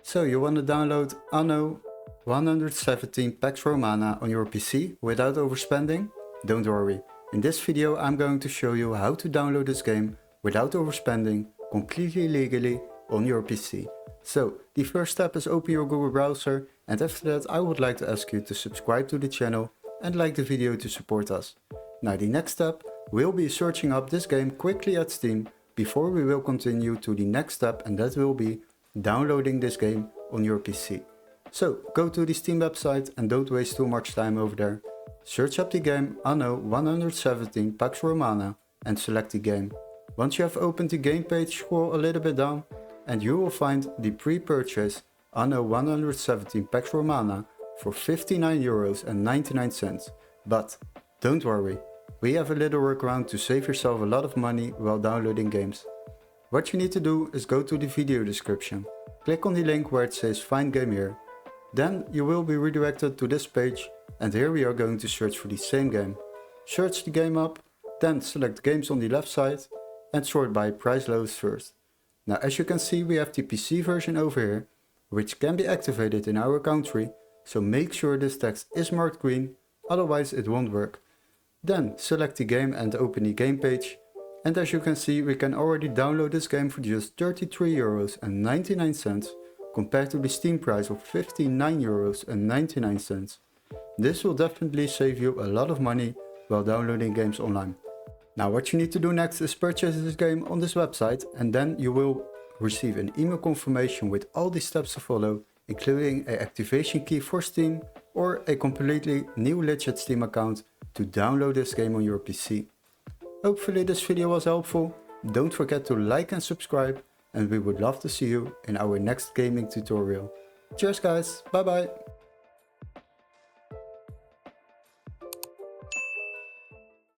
So you want to download Anno 117 Pax Romana on your PC without overspending? Don't worry, in this video I'm going to show you how to download this game without overspending, completely legally on your PC. So the first step is open your Google browser, and after that I would like to ask you to subscribe to the channel and like the video to support us. Now the next step will be searching up this game quickly at Steam before we will continue to the next step, and that will be downloading this game on your PC. So go to the Steam website and don't waste too much time over there. Search up the game Anno 117 Pax Romana and select the game. Once you have opened the game page, scroll a little bit down and you will find the pre-purchase Anno 117 Pax Romana for €59.99. But don't worry, we have a little workaround to save yourself a lot of money while downloading games. What you need to do is go to the video description, click on the link where it says find game here. Then you will be redirected to this page, and here we are going to search for the same game. Search the game up, then select games on the left side and sort by price lowest first. Now as you can see, we have the PC version over here, which can be activated in our country, so make sure this text is marked green, otherwise it won't work. Then select the game and open the game page. And as you can see, we can already download this game for just €33.99 compared to the Steam price of €59.99. This will definitely save you a lot of money while downloading games online. Now what you need to do next is purchase this game on this website, and then you will receive an email confirmation with all the steps to follow, including an activation key for Steam or a completely new legit Steam account to download this game on your PC. Hopefully this video was helpful. Don't forget to like and subscribe, and we would love to see you in our next gaming tutorial. Cheers guys, bye bye!